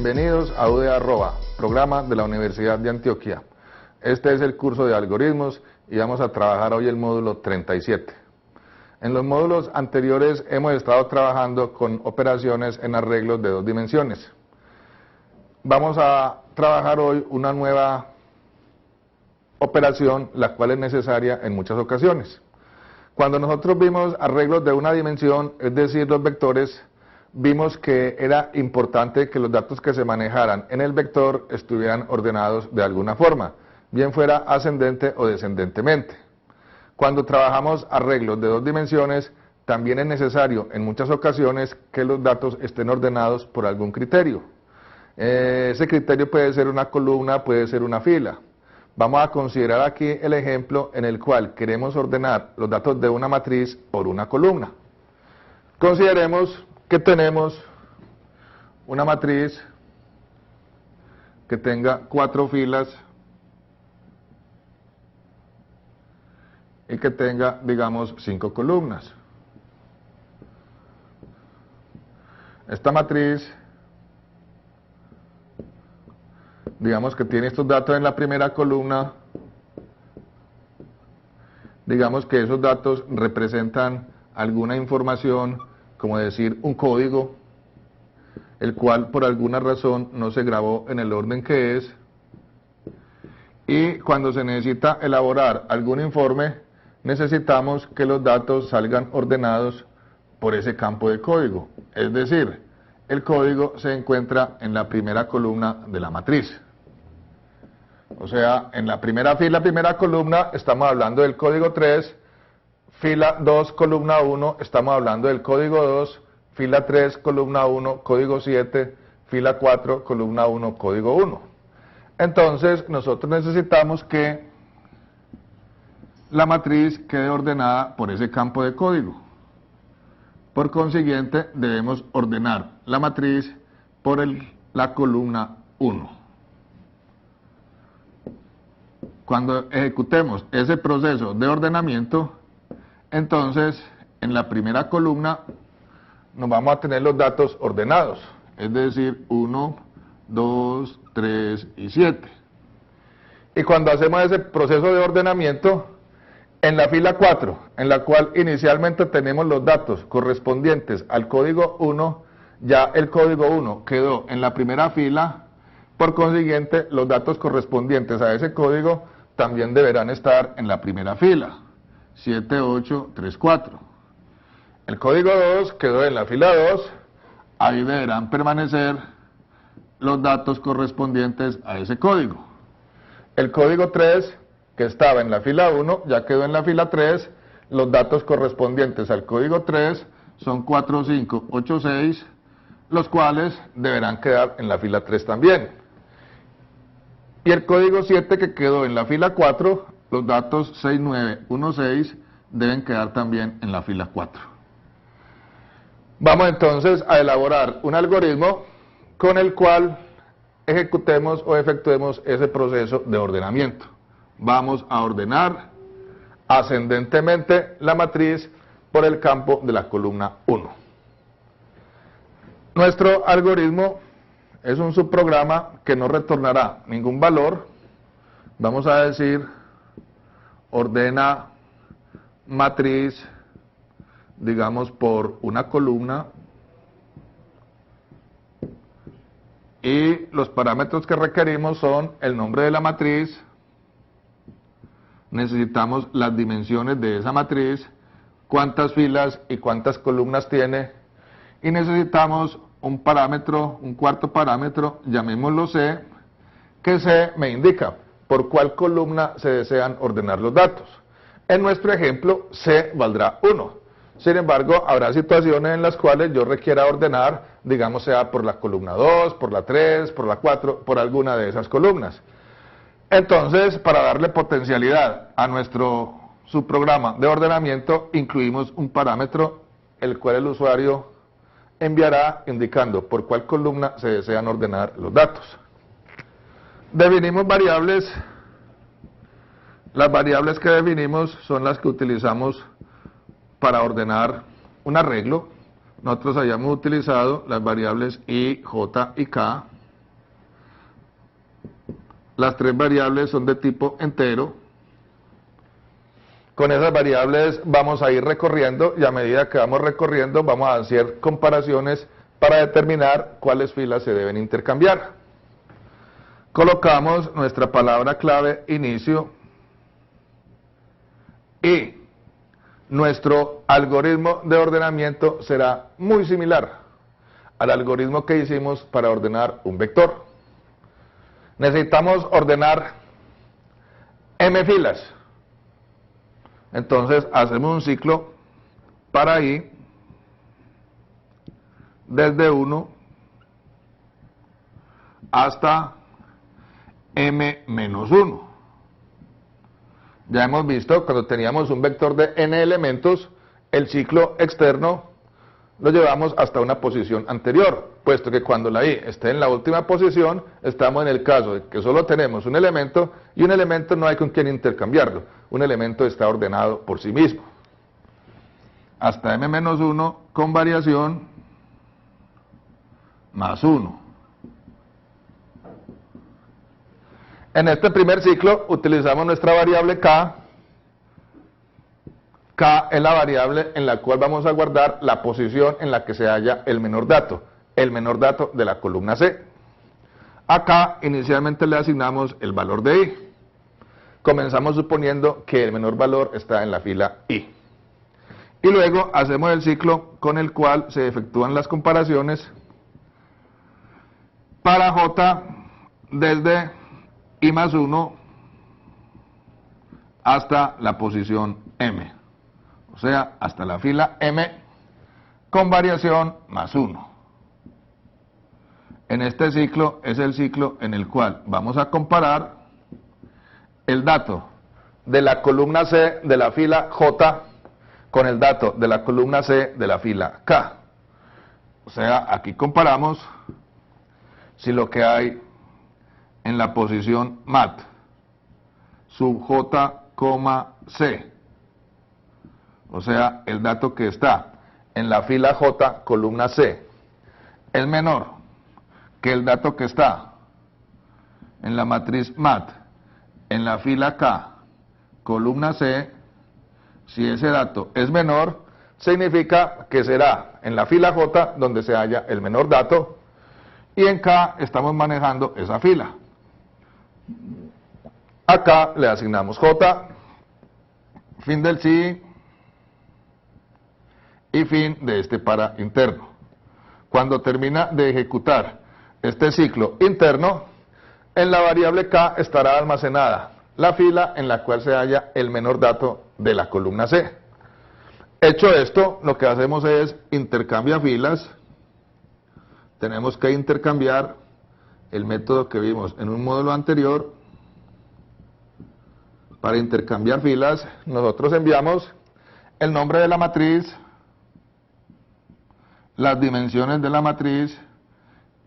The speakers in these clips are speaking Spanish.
Bienvenidos a UDA Arroba, programa de la Universidad de Antioquia. Este es el curso de algoritmos y vamos a trabajar hoy el módulo 37. En los módulos anteriores hemos estado trabajando con operaciones en arreglos de dos dimensiones. Vamos a trabajar hoy una nueva operación, la cual es necesaria en muchas ocasiones. Cuando nosotros vimos arreglos de una dimensión, es decir, los vectores, vimos que era importante que los datos que se manejaran en el vector estuvieran ordenados de alguna forma, bien fuera ascendente o descendentemente. Cuando trabajamos arreglos de dos dimensiones, también es necesario en muchas ocasiones que los datos estén ordenados por algún criterio. Ese criterio puede ser una columna, puede ser una fila. Vamos a considerar aquí el ejemplo en el cual queremos ordenar los datos de una matriz por una columna. Consideremos que tenemos una matriz que tenga 4 filas y que tenga, digamos, 5 columnas. Esta matriz, digamos que tiene estos datos en la primera columna, digamos que esos datos representan alguna información, como decir un código, el cual por alguna razón no se grabó en el orden que es, y cuando se necesita elaborar algún informe, necesitamos que los datos salgan ordenados por ese campo de código, es decir, el código se encuentra en la primera columna de la matriz. O sea, en la primera fila, primera columna, estamos hablando del código 3, fila 2, columna 1, estamos hablando del código 2, fila 3, columna 1, código 7, fila 4, columna 1, código 1. Entonces, nosotros necesitamos que la matriz quede ordenada por ese campo de código. Por consiguiente, debemos ordenar la matriz por la columna 1. Cuando ejecutemos ese proceso de ordenamiento, entonces en la primera columna nos vamos a tener los datos ordenados, es decir, 1, 2, 3 y 7. Y cuando hacemos ese proceso de ordenamiento, en la fila 4, en la cual inicialmente tenemos los datos correspondientes al código 1, ya el código 1 quedó en la primera fila, por consiguiente los datos correspondientes a ese código también deberán estar en la primera fila, 7, 8, 3, 4. El código 2 quedó en la fila 2, ahí deberán permanecer los datos correspondientes a ese código. El código 3, que estaba en la fila 1, ya quedó en la fila 3, los datos correspondientes al código 3 son 4, 5, 8, 6, los cuales deberán quedar en la fila 3 también. Y el código 7 que quedó en la fila 4, los datos 6, 9, 1, 6 deben quedar también en la fila 4. Vamos entonces a elaborar un algoritmo con el cual ejecutemos o efectuemos ese proceso de ordenamiento. Vamos a ordenar ascendentemente la matriz por el campo de la columna 1. Nuestro algoritmo es un subprograma que no retornará ningún valor. Vamos a decir, ordena matriz, digamos, por una columna, y los parámetros que requerimos son el nombre de la matriz, necesitamos las dimensiones de esa matriz, cuántas filas y cuántas columnas tiene, y necesitamos un parámetro, un cuarto parámetro, llamémoslo C, que C me indica por cuál columna se desean ordenar los datos. En nuestro ejemplo, C valdrá 1. Sin embargo, habrá situaciones en las cuales yo requiera ordenar, digamos, sea por la columna 2, por la 3, por la 4, por alguna de esas columnas. Entonces, para darle potencialidad a nuestro subprograma de ordenamiento, incluimos un parámetro, el cual el usuario enviará indicando por cuál columna se desean ordenar los datos. Definimos variables. Las variables que definimos son las que utilizamos para ordenar un arreglo. Nosotros hayamos utilizado las variables i, j y k. Las tres variables son de tipo entero. Con esas variables vamos a ir recorriendo y a medida que vamos recorriendo vamos a hacer comparaciones para determinar cuáles filas se deben intercambiar. Colocamos nuestra palabra clave inicio y nuestro algoritmo de ordenamiento será muy similar al algoritmo que hicimos para ordenar un vector. Necesitamos ordenar m filas. Entonces hacemos un ciclo para i desde 1 hasta m-1. Ya hemos visto, cuando teníamos un vector de n elementos, el ciclo externo lo llevamos hasta una posición anterior, puesto que cuando la i esté en la última posición, estamos en el caso de que solo tenemos un elemento, y un elemento no hay con quien intercambiarlo. Un elemento está ordenado por sí mismo. Hasta m-1 con variación más 1. En este primer ciclo utilizamos nuestra variable k. K es la variable en la cual vamos a guardar la posición en la que se halla el menor dato de la columna C. Acá inicialmente le asignamos el valor de i. Comenzamos suponiendo que el menor valor está en la fila i. Y luego hacemos el ciclo con el cual se efectúan las comparaciones para j desde i más 1 hasta la posición m. O sea, hasta la fila m con variación más 1. En este ciclo es el ciclo en el cual vamos a comparar el dato de la columna C de la fila J con el dato de la columna C de la fila K. O sea, aquí comparamos si lo que hay en la posición mat sub J, C, o sea, el dato que está en la fila J, columna C, es menor que el dato que está en la matriz mat, en la fila K, columna C. Si ese dato es menor, significa que será en la fila J donde se halla el menor dato, y en K estamos manejando esa fila. Acá le asignamos J, fin del sí, y fin de este para interno. Cuando termina de ejecutar este ciclo interno, en la variable K estará almacenada la fila en la cual se halla el menor dato de la columna C. Hecho esto, lo que hacemos es intercambia filas. Tenemos que intercambiar el método que vimos en un módulo anterior. Para intercambiar filas, nosotros enviamos el nombre de la matriz, las dimensiones de la matriz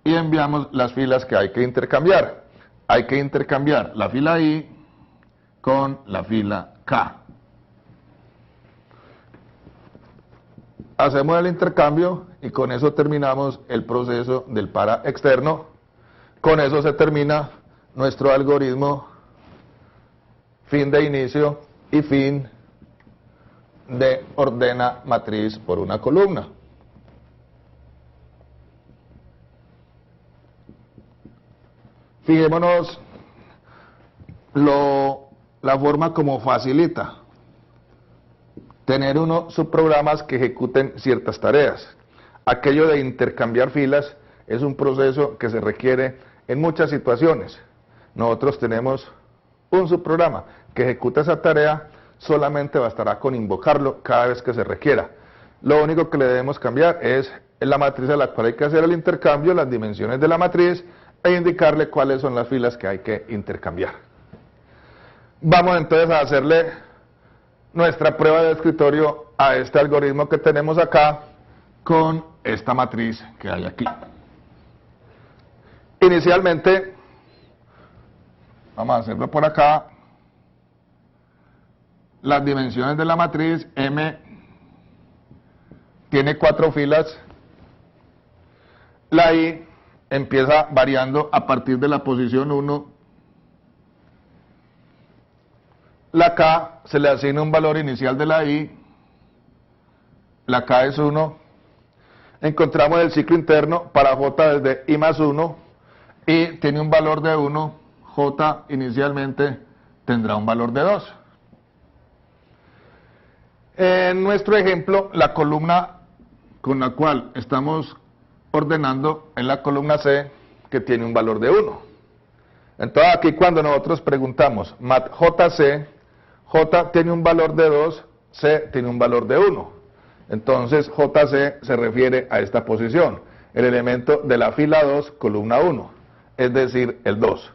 y enviamos las filas que hay que intercambiar. Hay que intercambiar la fila I con la fila K. Hacemos el intercambio y con eso terminamos el proceso del para externo. Con eso se termina nuestro algoritmo fin de inicio y fin de ordena matriz por una columna. Fijémonos la forma como facilita tener unos subprogramas que ejecuten ciertas tareas. Aquello de intercambiar filas es un proceso que se requiere en muchas situaciones. Nosotros tenemos un subprograma que ejecuta esa tarea, solamente bastará con invocarlo cada vez que se requiera. Lo único que le debemos cambiar es la matriz a la cual hay que hacer el intercambio, las dimensiones de la matriz, e indicarle cuáles son las filas que hay que intercambiar. Vamos entonces a hacerle nuestra prueba de escritorio a este algoritmo que tenemos acá con esta matriz que hay aquí. Inicialmente, vamos a hacerlo por acá. Las dimensiones de la matriz M tiene 4 filas. La I empieza variando a partir de la posición 1 la K se le asigna un valor inicial de la I, la K es 1, encontramos el ciclo interno para J desde I más 1 y tiene un valor de 1, J inicialmente tendrá un valor de 2. En nuestro ejemplo, la columna con la cual estamos ordenando es la columna C, que tiene un valor de 1. Entonces aquí cuando nosotros preguntamos mat JC, J tiene un valor de 2, C tiene un valor de 1. Entonces JC se refiere a esta posición, el elemento de la fila 2, columna 1, es decir, el 2.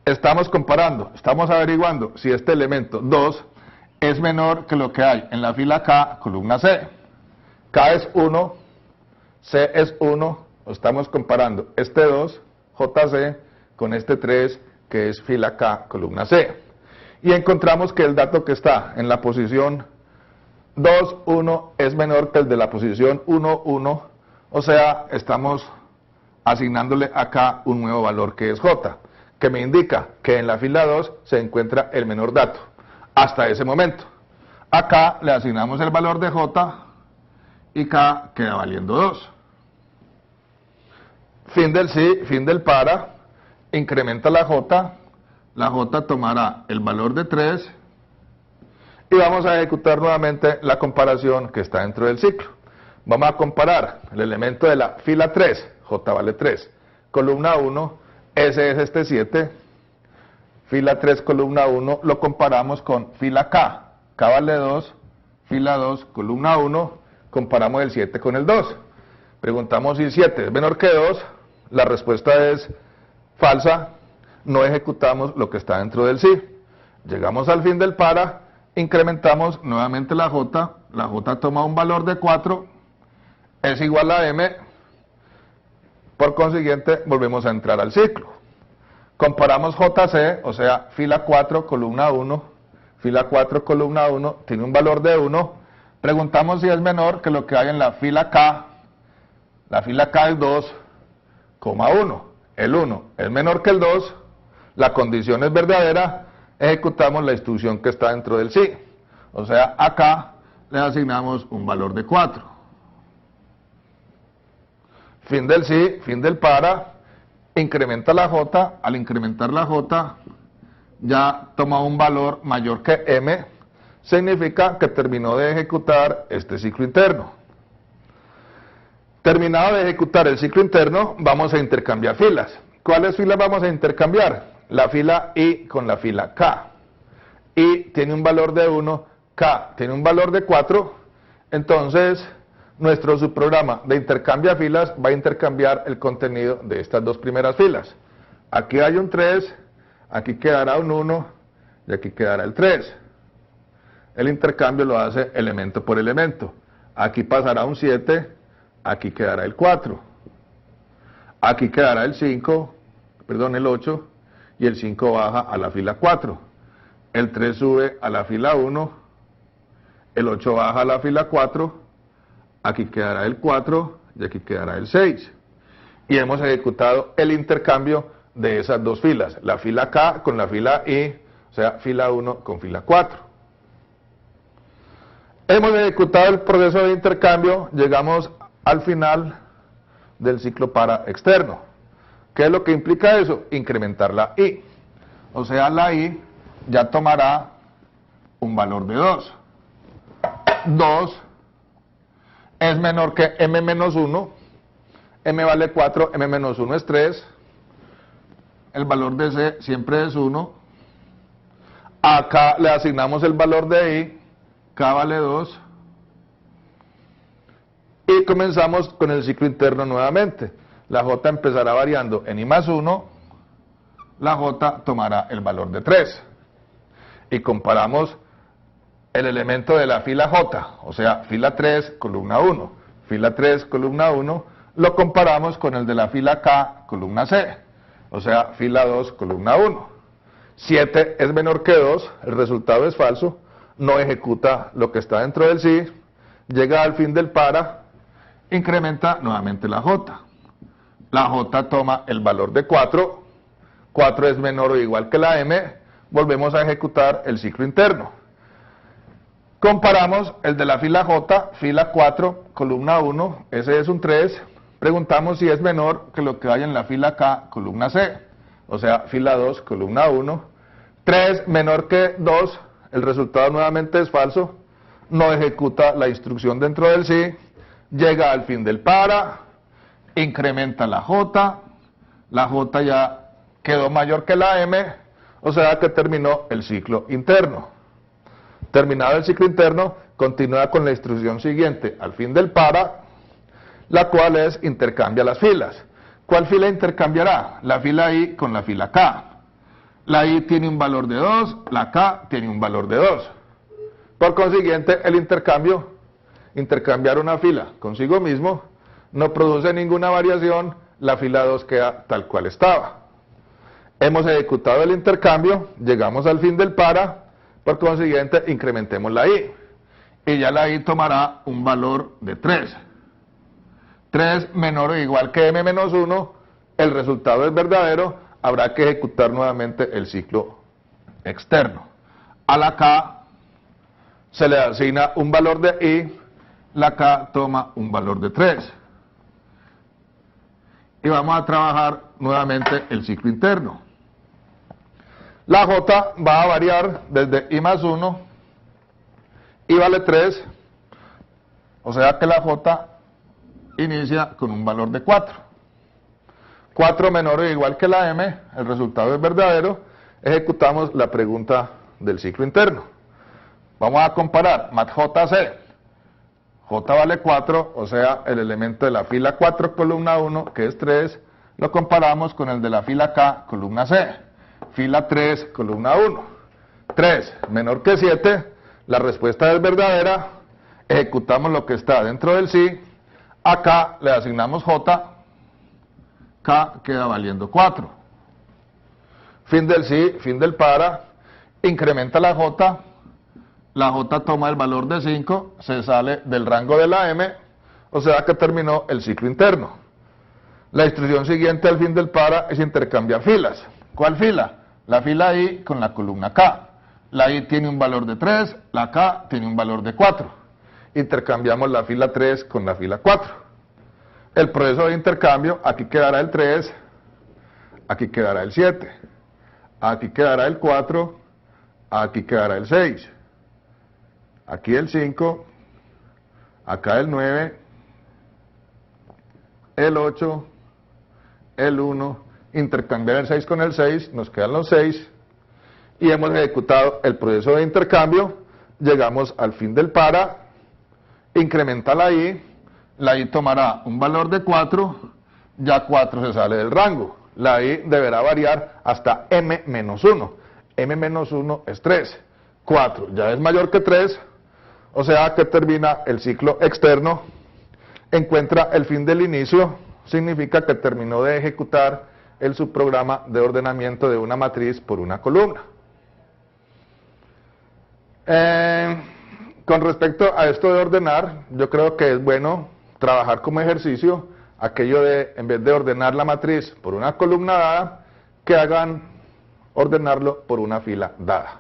Estamos comparando, estamos averiguando si este elemento 2 es menor que lo que hay en la fila K, columna C. K es 1, C es 1, estamos comparando este 2, JC, con este 3, que es fila K, columna C. Y encontramos que el dato que está en la posición 2, 1 es menor que el de la posición 1, 1, o sea, estamos asignándole acá un nuevo valor que es J, que me indica que en la fila 2 se encuentra el menor dato, hasta ese momento. Acá le asignamos el valor de J y K queda valiendo 2. Fin del si, fin del para, incrementa la J tomará el valor de 3 y vamos a ejecutar nuevamente la comparación que está dentro del ciclo. Vamos a comparar el elemento de la fila 3, J vale 3, columna 1, S es este 7, fila 3, columna 1, lo comparamos con fila K, K vale 2, fila 2, columna 1, comparamos el 7 con el 2. Preguntamos si 7 es menor que 2, la respuesta es falsa, no ejecutamos lo que está dentro del si. Llegamos al fin del para, incrementamos nuevamente la J toma un valor de 4, es igual a M, por consiguiente volvemos a entrar al ciclo. Comparamos JC, o sea, fila 4, columna 1, fila 4, columna 1, tiene un valor de 1, preguntamos si es menor que lo que hay en la fila K es 2,1, el 1 es menor que el 2, la condición es verdadera, ejecutamos la instrucción que está dentro del si, o sea, acá le asignamos un valor de 4. Fin del si, fin del para, incrementa la J, al incrementar la J ya toma un valor mayor que M, significa que terminó de ejecutar este ciclo interno. Terminado de ejecutar el ciclo interno, vamos a intercambiar filas. ¿Cuáles filas vamos a intercambiar? La fila I con la fila K. I tiene un valor de 1, K tiene un valor de 4, entonces nuestro subprograma de intercambia filas va a intercambiar el contenido de estas dos primeras filas. Aquí hay un 3, aquí quedará un 1 y aquí quedará el 3. El intercambio lo hace elemento por elemento. Aquí pasará un 7, aquí quedará el 4. Aquí quedará el 8 y el 5 baja a la fila 4. El 3 sube a la fila 1, el 8 baja a la fila 4, aquí quedará el 4 y aquí quedará el 6. Y hemos ejecutado el intercambio de esas dos filas, la fila K con la fila I, o sea, fila 1 con fila 4. Hemos ejecutado el proceso de intercambio, llegamos al final del ciclo para externo. ¿Qué es lo que implica eso? Incrementar la I. O sea, la I ya tomará un valor de 2. 2 es menor que M menos 1. M vale 4, M menos 1 es 3. El valor de C siempre es 1. Acá le asignamos el valor de I. K vale 2. Y comenzamos con el ciclo interno nuevamente. La J empezará variando en I más 1. La J tomará el valor de 3. Y comparamos el elemento de la fila J, o sea, fila 3, columna 1. Fila 3, columna 1, lo comparamos con el de la fila K, columna C, o sea, fila 2, columna 1. 7 es menor que 2, el resultado es falso, no ejecuta lo que está dentro del si, llega al fin del para, incrementa nuevamente la J. La J toma el valor de 4, 4 es menor o igual que la M, volvemos a ejecutar el ciclo interno. Comparamos el de la fila J, fila 4, columna 1, ese es un 3, preguntamos si es menor que lo que hay en la fila K, columna C, o sea, fila 2, columna 1, 3 menor que 2, el resultado nuevamente es falso, no ejecuta la instrucción dentro del sí, llega al fin del para, incrementa la J ya quedó mayor que la M, o sea que terminó el ciclo interno. Terminado el ciclo interno, continúa con la instrucción siguiente, al fin del para, la cual es intercambia las filas. ¿Cuál fila intercambiará? La fila I con la fila K. La I tiene un valor de 2, la K tiene un valor de 2. Por consiguiente, el intercambiar una fila consigo mismo, no produce ninguna variación, la fila 2 queda tal cual estaba. Hemos ejecutado el intercambio, llegamos al fin del para, por consiguiente incrementemos la I, y ya la I tomará un valor de 3. 3 menor o igual que M menos 1, el resultado es verdadero, habrá que ejecutar nuevamente el ciclo externo. A la K se le asigna un valor de I, la K toma un valor de 3. Y vamos a trabajar nuevamente el ciclo interno. La J va a variar desde I más 1, I vale 3, o sea que la J inicia con un valor de 4. 4 menor o igual que la M, el resultado es verdadero, ejecutamos la pregunta del ciclo interno. Vamos a comparar mat JC. J vale 4, o sea, el elemento de la fila 4, columna 1, que es 3, lo comparamos con el de la fila K, columna C. Fila 3, columna 1. 3 menor que 7, la respuesta es verdadera, ejecutamos lo que está dentro del sí, acá le asignamos J, K queda valiendo 4. Fin del sí, fin del para, incrementa la J toma el valor de 5, se sale del rango de la M, o sea que terminó el ciclo interno. La instrucción siguiente al fin del para es intercambiar filas. ¿Cuál fila? La fila I con la columna K. La I tiene un valor de 3, la K tiene un valor de 4. Intercambiamos la fila 3 con la fila 4. El proceso de intercambio, aquí quedará el 3, aquí quedará el 7, aquí quedará el 4, aquí quedará el 6. Aquí el 5, acá el 9, el 8, el 1, intercambiar el 6 con el 6, nos quedan los 6, y hemos ejecutado el proceso de intercambio, llegamos al fin del para, incrementa la I tomará un valor de 4, ya 4 se sale del rango, la I deberá variar hasta M menos 1, M menos 1 es 3, 4 ya es mayor que 3, o sea que termina el ciclo externo, encuentra el fin del inicio, significa que terminó de ejecutar el subprograma de ordenamiento de una matriz por una columna. Con respecto a esto de ordenar, yo creo que es bueno trabajar como ejercicio aquello de, en vez de ordenar la matriz por una columna dada, que hagan ordenarlo por una fila dada.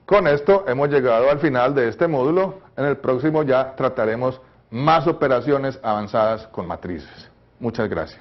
Con esto hemos llegado al final de este módulo. En el próximo ya trataremos más operaciones avanzadas con matrices. Muchas gracias.